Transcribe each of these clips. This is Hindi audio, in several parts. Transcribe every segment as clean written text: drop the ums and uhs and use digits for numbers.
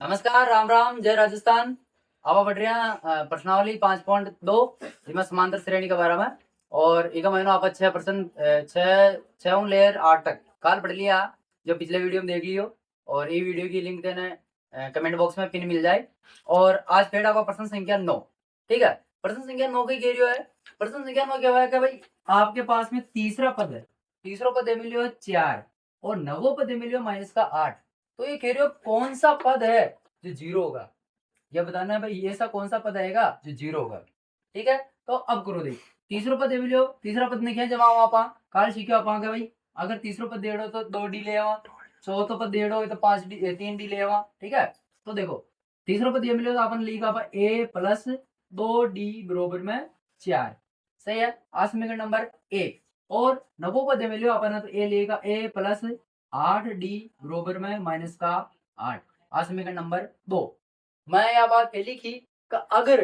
नमस्कार, राम राम, जय राजस्थान। आप पढ़ रहे हैं प्रश्नावली 5.2 जिसमें समांतर श्रेणी के बारे में। और इका महीनों आप 6% 6 लेयर 8 तक काल पढ़ लिया जो पिछले वीडियो में देख लियो। और ये वीडियो की लिंक देने कमेंट बॉक्स में पिन मिल जाए। और आज पेड़ आपका प्रश्न संख्या 9। ठीक है, प्रश्न संख्या 9 की कह है। प्रश्न संख्या 9 क्या है कि भाई आपके पास में तीसरा पद है, तीसरा पद है मिलियो 4 और नवो पद है मिलियो -8। तो ये कह रहे हो कौन सा पद है जो जीरो होगा, ये बताना है भाई। ये ऐसा कौन सा पद आएगा जो जीरो होगा। ठीक है, तो अब करो देख। तीसरो पद मिलो, तीसरा पद ने क्या जमा आप काल सीखो आप के भाई। अगर तीसरो पद देड़ो तो 2 डी ले आवा, चौथो पद देड़ो तो 5 डी 3 डी ले आवा। ठीक है, तो देखो तीसरो पद ये मिलो तो अपन लिखा आप a+2d बरोबर में 4। सही है, आ समीकरण नंबर 1। और नवो पद मिलो अपन तो ए लेगा a+8d बरोबर में -8। आ समीकरण नंबर 2। मैं यह बात पहली की कि अगर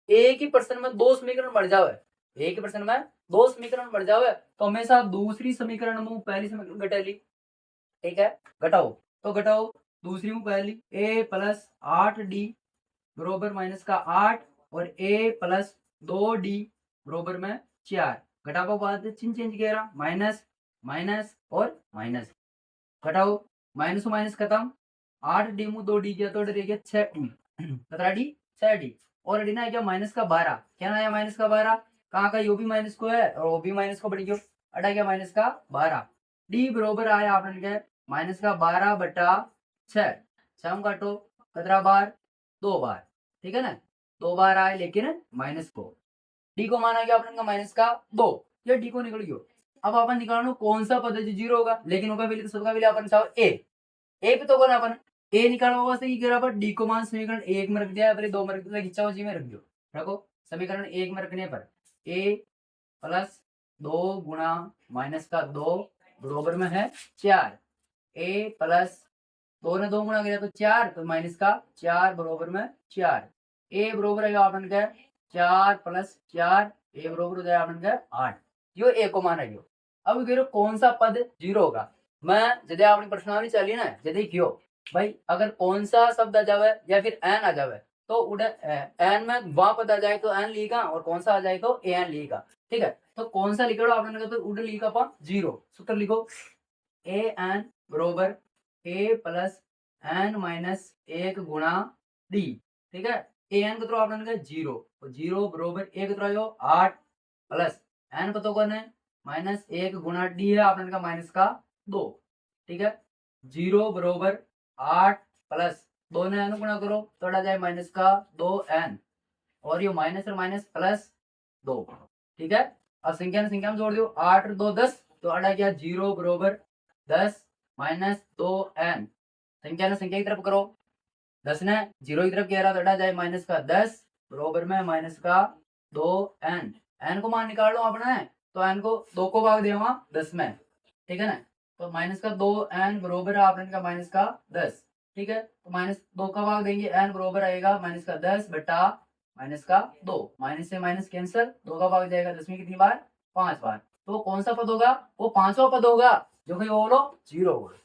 एक ही प्रश्न में 2 समीकरण बढ़ जावे, एक ही प्रश्न में 2 समीकरण बढ़ जावे तो हमेशा दूसरी समीकरण में पहली समीकरण घटा ली। ठीक है, घटाओ तो घटाओ दूसरी में पहली a+8d बरोबर -8 और a+2d बरोबर में 4। घटाओ बाद चिन्ह चेंज किया रहा, माइनस माइनस और माइनस। घटाओ माइनस माइनस खत्म, 8d में 2d गया तो रह गया 6d, 17d 6d। और डी ना क्या -12, क्या ना आया -12, कहाँ का यो भी माइनस को है और वो भी माइनस को बढ़ गयो, अटा गया -12। डी बरोबर आया आपने क्या -12/6। छम काटो 17 बार 2 बार। ठीक है ना, 2 बार आए लेकिन माइनस को। डी को माना गया आपने -2, ये डी को निकल गयो। अब अपन निकालना कौन सा पद है जो जीरो होगा, लेकिन होगा भी तो सबका भी अपन चाहो ए पे तो कौन अपन ए निकालना वास्ते की करा पर डी को मान समीकरण 1 में रख दिया, पहले 2 में रख दिया, खिंचा जी में रख दो। रखो समीकरण 1 में रखने पर a+2 गुणा -2 बरोबर में है 4। a+2 ने 2 गुणा किया तो 4, तो -4 बरोबर में 4। ए बरोबर है अपन का 4+4, ए बरोबर हो जाएगा अपन का 8। यो ए को माना गयो। अब कह कौन सा पद जीरो होगा। मैं यदि आपने प्रश्नावली चली ना, यदि क्यों भाई अगर कौन सा शब्द आ जावे या फिर एन आ जावे तो उड़े एन में वहां पद आ जाए तो एन लिखा, और कौन सा आ जाए तो ए एन लिखा। ठीक है, तो कौन सा लिखो आपने तो उड़े लिखा अपन जीरो। सूत्र लिखो ए एन बरोबर a+n-1 गुणा डी। ठीक है, ए एन को तो आपने जीरो, तो जीरो बरोबर ए को तो 8 प्लस एन को तो कौन है -1 गुणा डी है आपने -2। ठीक है, 0 बरोबर 8 प्लस 2 ने एन गुणा करो तो आ जाए -2n, और ये माइनस और माइनस +2। ठीक है, अब संख्या ने संख्या में जोड़ दो, 8 और 2 10, तो अड़ा गया 0 बरोबर 10 -2n। संख्या ने संख्या की तरफ करो, 10 ने 0 की तरफ कह रहा तो अड़ा जाए -10 बरोबर में -2n। n को मान निकाल लो आपने, तो n को 2 को भाग देवा 10 में। ठीक है ना, तो -2n बरोबर है आपने -10। ठीक है, तो -2 का भाग देंगे, n बरोबर आएगा -10 बटा -2। माइनस से माइनस कैंसिल, 2 का भाग जाएगा 10 में कितनी बार 5 बार। तो कौन सा पद होगा, वो 5वां पद होगा जो कि वो बोलो जीरो होगा।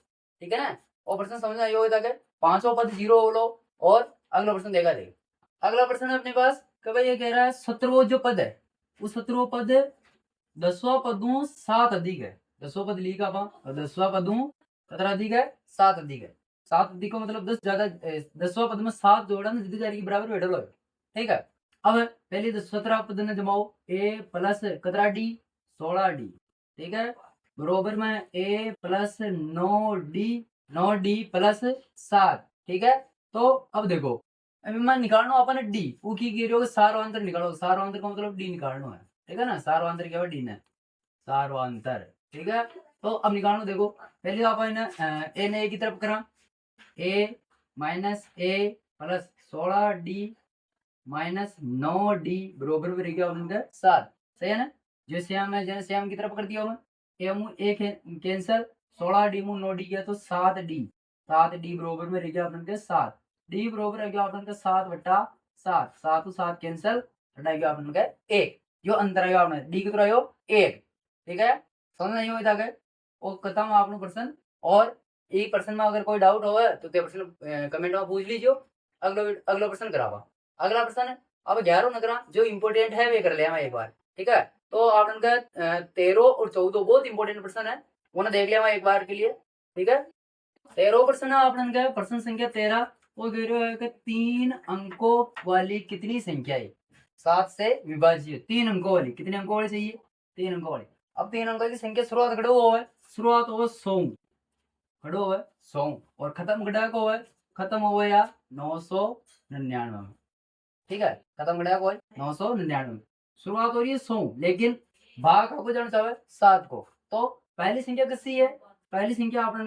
ठीक है ना, और प्रश्न समझ आई होगा कि 5वां पद जीरो बोलो। और अगला प्रश्न देखा देख, अगला प्रश्न है अपने पास कि भाई ये कह रहा है 17वां जो पद है वो 17वां पद 10वां पदों 7 अधिक है। 10वां पद लिखा और 10वां पदों कितना अधिक है 7 अधिक है। 7 अधिक का मतलब 10 ज्यादा, 10वां पद में 7 जोड़ा ना जितनी जारी के बराबर बैठो लो। ठीक है, अब पहले तो 17 पद ने जमाओ a+डी 16d। ठीक है, बरोबर में a+9d 9d +7। ठीक है, तो अब देखो अभी मैं निकालना अपन डी, वो की कह रहे हो सारवांतर निकालो, सारवांतर का मतलब डी निकालना है। ठीक है ना, सारवांतर क्या है डी ने सारवांतर। ठीक है, तो अब निकालना देखो, पहले तो अपन ए ने ए की तरफ करा, a - a plus 16d -9d बरोबर में रहेगा उनका 7। सही है ना, जैसे हम की तरफ कर दिया एक कैंसिल, 16d में 9d गया तो 7d, 7d बरोबर में रहेगा अपन के 7। d बरोबर है क्या अपन का 7/7, 7 तो 7 कैंसिल, हटाएगा अपन का 1। जो अंतर आएगा आपने d कितना आयो 1। ठीक है, समझ नहीं हुई था वो खत्म आपने प्रश्न। और ई प्रश्न में अगर कोई डाउट हो तो ते प्रश्न कमेंट में पूछ लीजियो। अगला प्रश्न करावा। अगला प्रश्न अब 11 न करा, जो इंपोर्टेंट है वे कर लिया मैं एक बार, ठीक है। तो आपन का 13 और 14 बहुत इंपोर्टेंट प्रश्न है, उन्हें देख लिया मैं एक बार के लिए, ठीक है। 13 प्रश्न है आपन का, प्रश्न संख्या 13 वो कह रहे हो कि 3 अंकों वाली कितनी संख्या है 7 से विभाज्य। 3 अंकों वाली, कितने अंकों वाली चाहिए? 3 अंकों वाली। अब 3 अंकों की संख्या शुरुआत खड़ो हो है, शुरुआत हो 100 खड़ो हो 100 और खत्म घटा को है, खत्म हो या 999 में, ठीक है। खत्म घटा को है 999 में, शुरुआत हो रही है 100 लेकिन भाग आपको जाना चाहे 7 को। तो पहली संख्या किसी है, पहली संख्या अपन